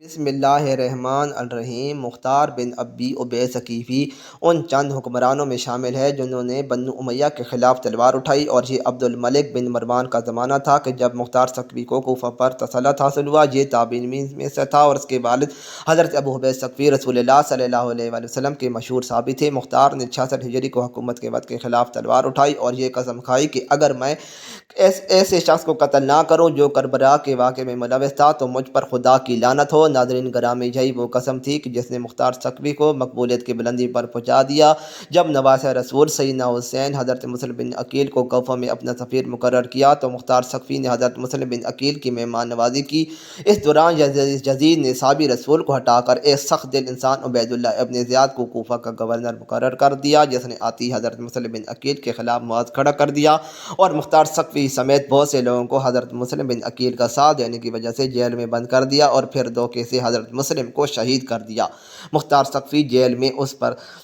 بسم اللہ الرحمن الرحیم۔ مختار بن ابی عبید ثقیفی ان چند حکمرانوں میں شامل ہے جنہوں نے بنو امیہ کے خلاف تلوار اٹھائی، اور یہ عبد الملک بن مروان کا زمانہ تھا کہ جب مختار ثقفی کو کوفہ پر تسلط حاصل ہوا۔ یہ تابعین میں سے تھا اور اس کے والد حضرت ابو عبید ثقفی رسول اللہ صلی اللہ علیہ وآلہ وسلم کے مشہور صحابی تھے۔ مختار نے 66 ہجری کو حکومت کے وقت کے خلاف تلوار اٹھائی اور یہ قسم کھائی کہ اگر میں ایسے شخص کو قتل نہ کروں جو کربلا کے واقعے میں ملوث تھا تو مجھ پر خدا کی لعنت ہو۔ ناظرین گرامی، یہی وہ قسم تھی کہ جس نے مختار ثقفی کو مقبولیت کی بلندی پر پہنچا دیا۔ جب نواسہ رسول سیدنا حسین حضرت مسلم بن عقیل کو کوفہ میں اپنا سفیر مقرر کیا تو مختار ثقفی نے حضرت مسلم بن عقیل کی مہمان نوازی کی۔ اس دوران یزید نے صحابی رسول کو ہٹا کر ایک سخت دل انسان عبید اللہ ابن زیاد کو کوفہ کا گورنر مقرر کر دیا، جس نے آتی حضرت مسلم بن عقیل کے خلاف موعظ کھڑا کر دیا اور مختار ثقفی سمیت بہت سے لوگوں کو حضرت مسلم بن عقیل کا ساتھ دینے کی وجہ سے جیل میں بند کر دیا اور پھر دھوکے سے حضرت مسلم کو شہید کر دیا۔ مختار ثقفی جیل میں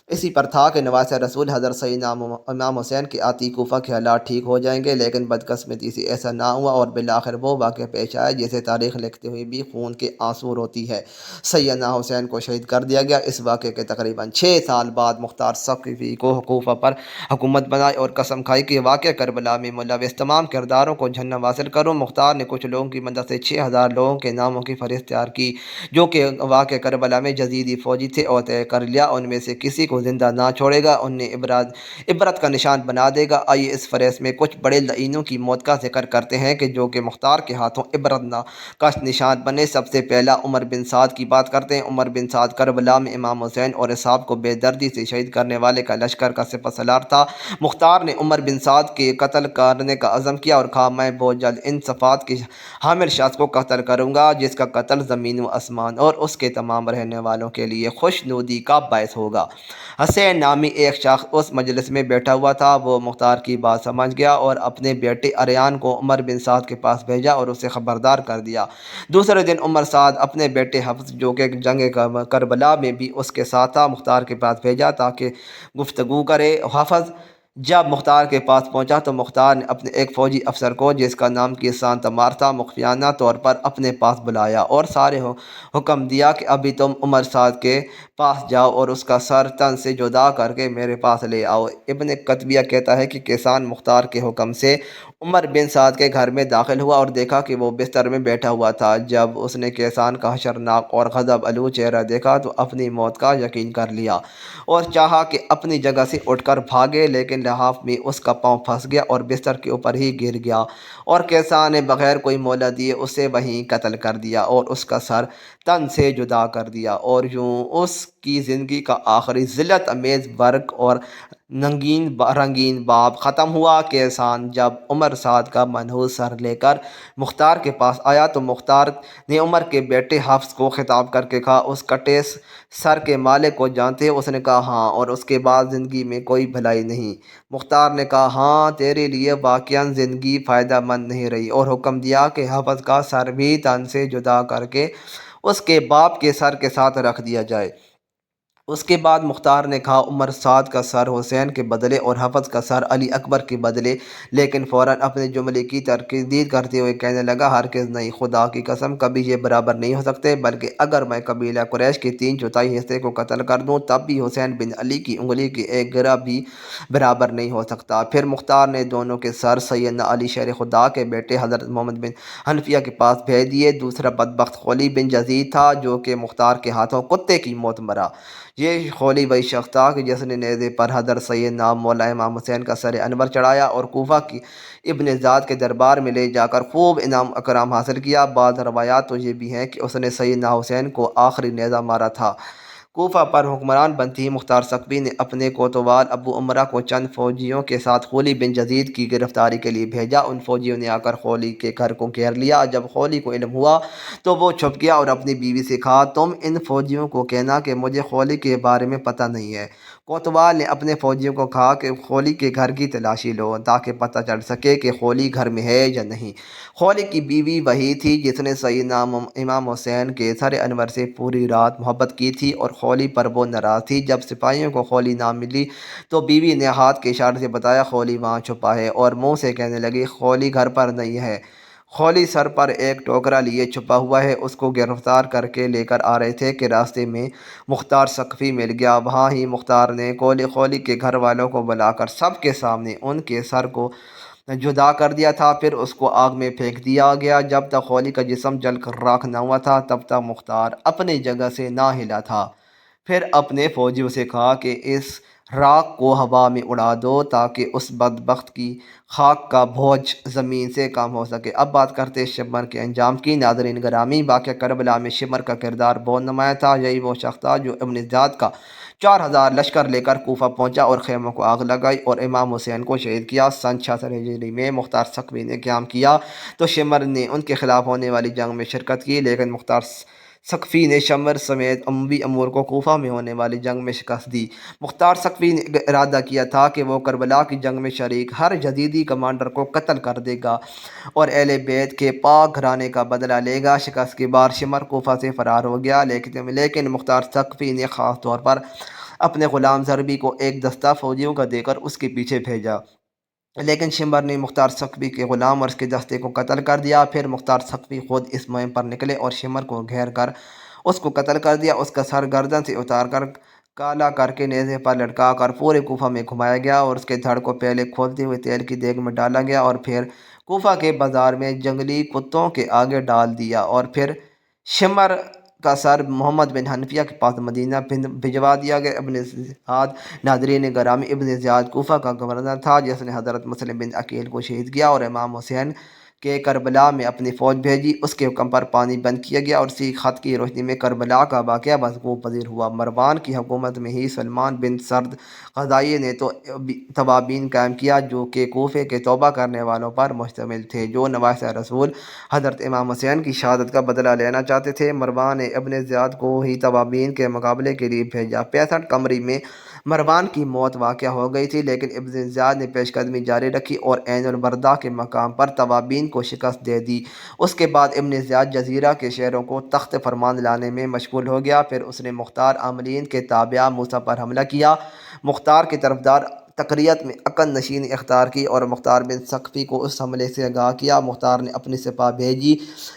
اسی پر تھا کہ نواسہ رسول حضرت سیدنا امام حسین کے آتی کوفہ کے حالات ٹھیک ہو جائیں گے، لیکن بدقسمتی سے ایسا نہ ہوا اور بالآخر وہ واقعہ پیش آیا جسے تاریخ لکھتے ہوئے بھی خون کے آنسو روتی ہے۔ سیدنا حسین کو شہید کر دیا گیا۔ اس واقعے کے تقریباً 6 سال بعد مختار ثقفی کو کوفہ پر حکومت بنائی اور قسم کھائی کہ واقعہ کربلا میں ملوث تمام کرداروں کو جہنم واصل کروں۔ مختار نے کچھ لوگوں کی مدد سے 6000 لوگوں کے ناموں کی فہرست تیار کی جو کہ واقعہ کربلا میں یزیدی فوجی تھے اور طے کر لیا ان میں سے کسی کو زندہ نہ چھوڑے گا، انہیں عبرت کا نشان بنا دے گا۔ آئیے اس فہرست میں کچھ بڑے لعینوں کی موت کا ذکر کرتے ہیں کہ جو کہ مختار کے ہاتھوں عبرت کا نشان بنے۔ سب سے پہلا عمر بن سعد کی بات کرتے ہیں۔ عمر بن سعد کربلا میں امام حسین اور اصحاب کو بے دردی سے شہید کرنے والے کا لشکر کا سپہ سالار تھا۔ مختار نے عمر بن سعد کے قتل کرنے کا عزم کیا اور کہا میں بہت جلد ان صفات کے حامل شخص کو قتل کروں گا جس کا قتل زمین و آسمان اور اس کے تمام رہنے والوں کے لیے خوشنودی کا باعث ہوگا۔ حسین نامی ایک شخص اس مجلس میں بیٹھا ہوا تھا، وہ مختار کی بات سمجھ گیا اور اپنے بیٹے اریان کو عمر بن سعد کے پاس بھیجا اور اسے خبردار کر دیا۔ دوسرے دن عمر سعد اپنے بیٹے حفص جو کہ جنگ کربلا میں بھی اس کے ساتھ تھا مختار کے پاس بھیجا تاکہ گفتگو کرے۔ حفص جب مختار کے پاس پہنچا تو مختار نے اپنے ایک فوجی افسر کو جس کا نام کیسان تمار تھا مخفیانہ طور پر اپنے پاس بلایا اور سارے حکم دیا کہ ابھی تم عمر سعد کے پاس جاؤ اور اس کا سر تن سے جدا کر کے میرے پاس لے آؤ۔ ابن قتیبہ کہتا ہے کہ کیسان مختار کے حکم سے عمر بن سعد کے گھر میں داخل ہوا اور دیکھا کہ وہ بستر میں بیٹھا ہوا تھا۔ جب اس نے کیسان کا حشرناک اور غضب آلود چہرہ دیکھا تو اپنی موت کا یقین کر لیا اور چاہا کہ اپنی جگہ سے اٹھ کر بھاگے، لیکن لحاف میں اس کا پاؤں پھنس گیا اور بستر کے اوپر ہی گر گیا اور کیسان نے بغیر کوئی مہلت دیے اسے وہیں قتل کر دیا اور اس کا سر تن سے جدا کر دیا، اور یوں اس کی زندگی کا آخری ذلت امیز برق اور رنگین باب ختم ہوا۔ کیسان جب عمر سعد کا منحوس سر لے کر مختار کے پاس آیا تو مختار نے عمر کے بیٹے حفص کو خطاب کر کے کہا اس کٹے سر کے مالک کو جانتے ہو؟ اس نے کہا ہاں، اور اس کے بعد زندگی میں کوئی بھلائی نہیں؟ مختار نے کہا ہاں، تیرے لیے واقعاً زندگی فائدہ مند نہیں رہی، اور حکم دیا کہ حفص کا سر بھی تن سے جدا کر کے اس کے باپ کے سر کے ساتھ رکھ دیا جائے۔ اس کے بعد مختار نے کہا عمر سعد کا سر حسین کے بدلے اور حفص کا سر علی اکبر کے بدلے، لیکن فوراً اپنے جملے کی تردید کرتے ہوئے کہنے لگا ہرگز نہیں، خدا کی قسم کبھی یہ برابر نہیں ہو سکتے، بلکہ اگر میں قبیلہ قریش کے 3/4 حصے کو قتل کر دوں تب بھی حسین بن علی کی انگلی کی ایک گرہ بھی برابر نہیں ہو سکتا۔ پھر مختار نے دونوں کے سر سیدنا علی شیر خدا کے بیٹے حضرت محمد بن حنفیہ کے پاس بھیج دیے۔ دوسرا بدبخت خولی بن یزید تھا جو کہ مختار کے ہاتھوں کتے کی موت مرا۔ یہ خولی وہی شخص تھا کہ جس نے نیزے پر حضرت سیدنا مولا امام حسین کا سر انور چڑھایا اور کوفہ کی ابن زیاد کے دربار میں لے جا کر خوب انعام اکرام حاصل کیا۔ بعض روایات تو یہ بھی ہیں کہ اس نے سیدنا حسین کو آخری نیزہ مارا تھا۔ کوفہ پر حکمران بنتے ہی مختار ثقفی نے اپنے کوتوال ابو عمرہ کو چند فوجیوں کے ساتھ خولی بن یزید کی گرفتاری کے لیے بھیجا۔ ان فوجیوں نے آ کر خولی کے گھر کو گھیر لیا۔ جب خولی کو علم ہوا تو وہ چھپ گیا اور اپنی بیوی سے کہا تم ان فوجیوں کو کہنا کہ مجھے خولی کے بارے میں پتہ نہیں ہے۔ کوتوال نے اپنے فوجیوں کو کہا کہ خولی کے گھر کی تلاشی لو تاکہ پتہ چل سکے کہ خولی گھر میں ہے یا نہیں۔ خولی کی بیوی وہی تھی جس نے سیدنا امام حسین کے سر انور سے پوری رات محبت کی تھی اور خولی پر وہ ناراض تھی۔ جب سپاہیوں کو خولی نہ ملی تو بیوی نے ہاتھ کے اشارے سے بتایا خولی وہاں چھپا ہے، اور منہ سے کہنے لگی خولی گھر پر نہیں ہے۔ خولی سر پر ایک ٹوکرا لیے چھپا ہوا ہے، اس کو گرفتار کر کے لے کر آ رہے تھے کہ راستے میں مختار ثقفی مل گیا۔ وہاں ہی مختار نے خولی کے گھر والوں کو بلا کر سب کے سامنے ان کے سر کو جدا کر دیا تھا، پھر اس کو آگ میں پھینک دیا گیا۔ جب تک خولی کا جسم جل کر راکھ نہ ہوا تھا تب تک مختار اپنی جگہ سے نہ ہلا تھا۔ پھر اپنے فوجیوں سے کہا کہ اس راکھ کو ہوا میں اڑا دو تاکہ اس بدبخت کی خاک کا بوجھ زمین سے کم ہو سکے۔ اب بات کرتے ہیں شمر کے انجام کی۔ ناظرین گرامی، واقعہ کربلا میں شمر کا کردار بہت نمایاں تھا۔ یہی وہ شخص تھا جو ابن زیاد کا 4000 لشکر لے کر کوفہ پہنچا اور خیموں کو آگ لگائی اور امام حسین کو شہید کیا۔ سن 66 ہجری میں مختار ثقفی نے قیام کیا تو شمر نے ان کے خلاف ہونے والی جنگ میں شرکت کی، لیکن مختار ثقفی نے شمر سمیت اموی امور کو کوفہ میں ہونے والی جنگ میں شکست دی۔ مختار ثقفی نے ارادہ کیا تھا کہ وہ کربلا کی جنگ میں شریک ہر یزیدی کمانڈر کو قتل کر دے گا اور اہل بیت کے پاک گھرانے کا بدلہ لے گا۔ شکست کے بعد شمر کوفہ سے فرار ہو گیا، لیکن مختار ثقفی نے خاص طور پر اپنے غلام ضربی کو ایک دستہ فوجیوں کا دے کر اس کے پیچھے بھیجا، لیکن شمر نے مختار ثقفی کے غلام اور اس کے دستے کو قتل کر دیا۔ پھر مختار ثقفی خود اس مہم پر نکلے اور شمر کو گھیر کر اس کو قتل کر دیا۔ اس کا سر گردن سے اتار کر کالا کر کے نیزے پر لٹکا کر پورے کوفہ میں گھمایا گیا اور اس کے دھڑ کو پہلے کھولتے ہوئے تیل کی دیگ میں ڈالا گیا اور پھر کوفہ کے بازار میں جنگلی کتوں کے آگے ڈال دیا، اور پھر شمر کا سر محمد بن حنفیہ کے پاس مدینہ بھجوا دیا گیا۔ ابن زیاد، ناظرین گرامی، ابن زیاد کوفہ کا گورنر تھا جس نے حضرت مسلم بن عقیل کو شہید کیا اور امام حسین کے کربلا میں اپنی فوج بھیجی۔ اس کے حکم پر پانی بند کیا گیا اور اسی خط کی روشنی میں کربلا کا واقعہ وقوع پذیر ہوا۔ مروان کی حکومت میں ہی سلمان بن سرد غزائی نے تو توابین قائم کیا جو کہ کوفے کے توبہ کرنے والوں پر مشتمل تھے جو نواسہ رسول حضرت امام حسین کی شہادت کا بدلہ لینا چاہتے تھے۔ مروان نے ابن زیاد کو ہی توابین کے مقابلے کے لیے بھیجا۔ 65 قمری میں مروان کی موت واقع ہو گئی تھی، لیکن ابن زیاد نے پیش قدمی جاری رکھی اور عین البردہ کے مقام پر توابین کو شکست دے دی۔ اس کے بعد ابن زیاد جزیرہ کے شہروں کو تخت فرمان لانے میں مشغول ہو گیا۔ پھر اس نے مختار عاملین کے تابع موسیٰ پر حملہ کیا۔ مختار کے طرفدار تقریت میں عقد نشینی اختیار کی اور مختار بن ثقفی کو اس حملے سے آگاہ کیا۔ مختار نے اپنی سپاہ بھیجی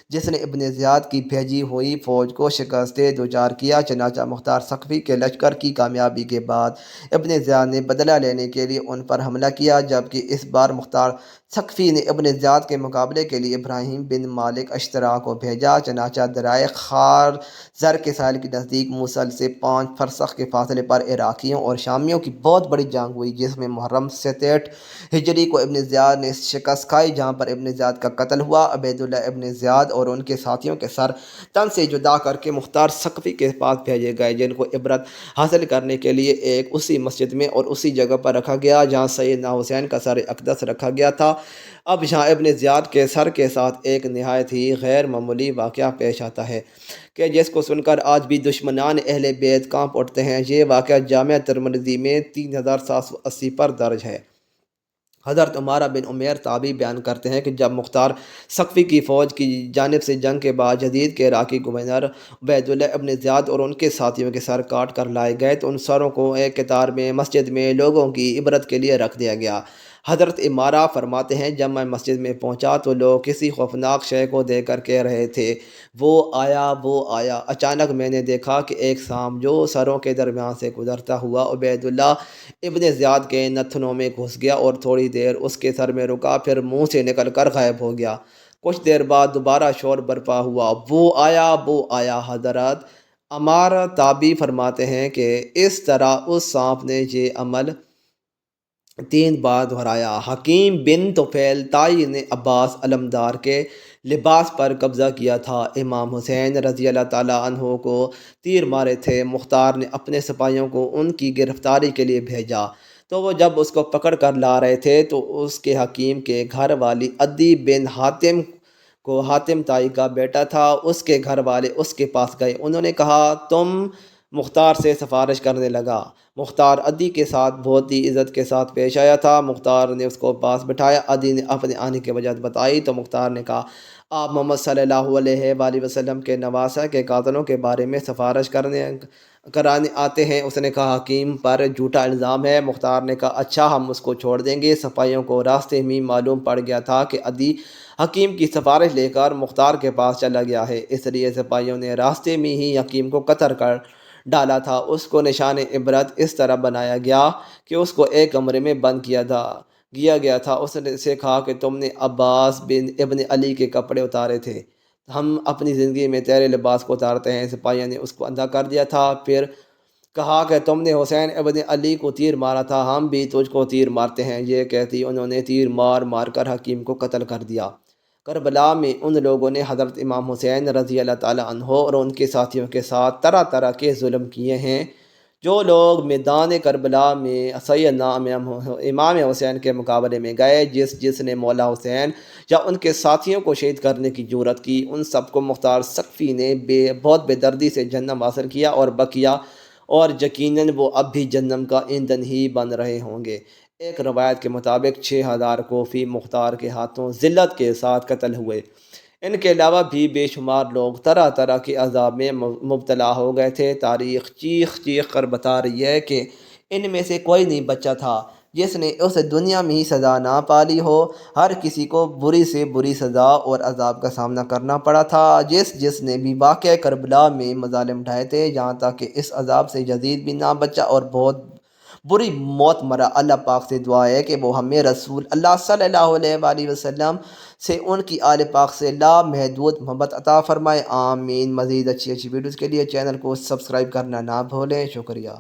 جس نے ابن زیاد کی بھیجی ہوئی فوج کو شکست دے دوچار کیا۔ چنانچہ مختار ثقفی کے لشکر کی کامیابی کے بعد ابن زیاد نے بدلہ لینے کے لیے ان پر حملہ کیا، جبکہ اس بار مختار ثقفی نے ابن زیاد کے مقابلے کے لیے ابراہیم بن مالک اشترا کو بھیجا۔ چنانچہ درائے خار زر کے ساحل کے نزدیک موصل سے 5 فرسخ کے فاصلے پر عراقیوں اور شامیوں کی بہت بڑی جنگ ہوئی جس میں محرم 67 ہجری کو ابن زیاد نے شکست کھائی، جہاں پر ابن زیاد کا قتل ہوا۔ عبیداللہ ابن زیاد اور ان کے ساتھیوں کے سر تن سے جدا کر کے مختار ثقفی کے پاس بھیجے گئے، جن کو عبرت حاصل کرنے کے لیے ایک اسی مسجد میں اور اسی جگہ پر رکھا گیا جہاں سیدنا حسین کا سر اقدس رکھا گیا تھا۔ اب یہاں ابن زیاد کے سر کے ساتھ ایک نہایت ہی غیر معمولی واقعہ پیش آتا ہے کہ جس کو سن کر آج بھی دشمنان اہل بیت کانپ اٹھتے ہیں۔ یہ واقعہ جامعہ ترمذی میں 3780 پر درج ہے۔ حضرت عمارہ بن عمیر تابعی بیان کرتے ہیں کہ جب مختار ثقفی کی فوج کی جانب سے جنگ کے بعد یزید کے عراقی گورنر عبیداللہ ابن زیاد اور ان کے ساتھیوں کے سر کاٹ کر لائے گئے تو ان سروں کو ایک قطار میں مسجد میں لوگوں کی عبرت کے لیے رکھ دیا گیا۔ حضرت عمارہ فرماتے ہیں جب میں مسجد میں پہنچا تو لوگ کسی خوفناک شے کو دیکھ کر کہہ رہے تھے وہ آیا وہ آیا۔ اچانک میں نے دیکھا کہ ایک سام جو سروں کے درمیان سے گزرتا ہوا عبیداللہ ابن زیاد کے نتھنوں میں گھس گیا اور تھوڑی دیر اس کے سر میں رکا، پھر منہ سے نکل کر غائب ہو گیا۔ کچھ دیر بعد دوبارہ شور برپا ہوا، وہ آیا وہ آیا۔ حضرت عمارہ تابعی فرماتے ہیں کہ اس طرح اس سانپ نے یہ عمل 3 بار دہرایا۔ حکیم بن طفیل تائی نے عباس علمدار کے لباس پر قبضہ کیا تھا۔ امام حسین رضی اللہ تعالیٰ عنہ کو تیر مارے تھے۔ مختار نے اپنے سپاہیوں کو ان کی گرفتاری کے لیے بھیجا تو وہ جب اس کو پکڑ کر لا رہے تھے تو اس کے حکیم کے گھر والی عدی بن حاتم کو حاتم تائی کا بیٹا تھا، اس کے گھر والے اس کے پاس گئے۔ انہوں نے کہا تم مختار سے سفارش کرنے لگا۔ مختار عدی کے ساتھ بہت ہی عزت کے ساتھ پیش آیا تھا۔ مختار نے اس کو پاس بٹھایا۔ عدی نے اپنے آنے کی وجہ بتائی تو مختار نے کہا آپ محمد صلی اللہ علیہ وآلہ وسلم کے نواسہ کے قاتلوں کے بارے میں سفارش کرانے آتے ہیں۔ اس نے کہا حکیم پر جھوٹا الزام ہے۔ مختار نے کہا اچھا ہم اس کو چھوڑ دیں گے۔ سپاہیوں کو راستے میں معلوم پڑ گیا تھا کہ عدی حکیم کی سفارش لے کر مختار کے پاس چلا گیا ہے، اس لیے سپاہیوں نے راستے میں ہی حکیم کو قتل کر ڈالا تھا۔ اس کو نشان عبرت اس طرح بنایا گیا کہ اس کو ایک کمرے میں بند کیا گیا تھا۔ اس نے سے کہا کہ تم نے عباس بن ابن علی کے کپڑے اتارے تھے، ہم اپنی زندگی میں تیرے لباس کو اتارتے ہیں۔ سپاہیوں نے اس کو اندھا کر دیا تھا۔ پھر کہا کہ تم نے حسین ابن علی کو تیر مارا تھا، ہم بھی تجھ کو تیر مارتے ہیں۔ یہ کہتی انہوں نے تیر مار مار کر حکیم کو قتل کر دیا۔ کربلا میں ان لوگوں نے حضرت امام حسین رضی اللہ تعالیٰ عنہ اور ان کے ساتھیوں کے ساتھ طرح طرح کے ظلم کیے ہیں۔ جو لوگ میدان کربلا میں سیدنا امام حسین کے مقابلے میں گئے، جس نے مولا حسین یا ان کے ساتھیوں کو شہید کرنے کی جرأت کی، ان سب کو مختار سقفی نے بہت بے دردی سے جہنم حاصل کیا اور بقیہ، اور یقیناً وہ اب بھی جہنم کا ایندھن ہی بن رہے ہوں گے۔ ایک روایت کے مطابق 6000 کوفی مختار کے ہاتھوں ذلت کے ساتھ قتل ہوئے۔ ان کے علاوہ بھی بے شمار لوگ طرح طرح کے عذاب میں مبتلا ہو گئے تھے۔ تاریخ چیخ چیخ کر بتا رہی ہے کہ ان میں سے کوئی نہیں بچا تھا جس نے اس دنیا میں ہی سزا نہ پالی ہو۔ ہر کسی کو بری سے بری سزا اور عذاب کا سامنا کرنا پڑا تھا۔ جس نے بھی واقعہ کربلا میں مظالم اٹھائے تھے، یہاں تک کہ اس عذاب سے یزید بھی نہ بچا اور بہت بری موت مرا۔ اللہ پاک سے دعا ہے کہ وہ ہمیں رسول اللہ صلی اللہ علیہ وآلہ وسلم سے ان کی آل پاک سے لا محدود محبت عطا فرمائے، آمین۔ مزید اچھی ویڈیوز کے لیے چینل کو سبسکرائب کرنا نہ بھولیں۔ شکریہ۔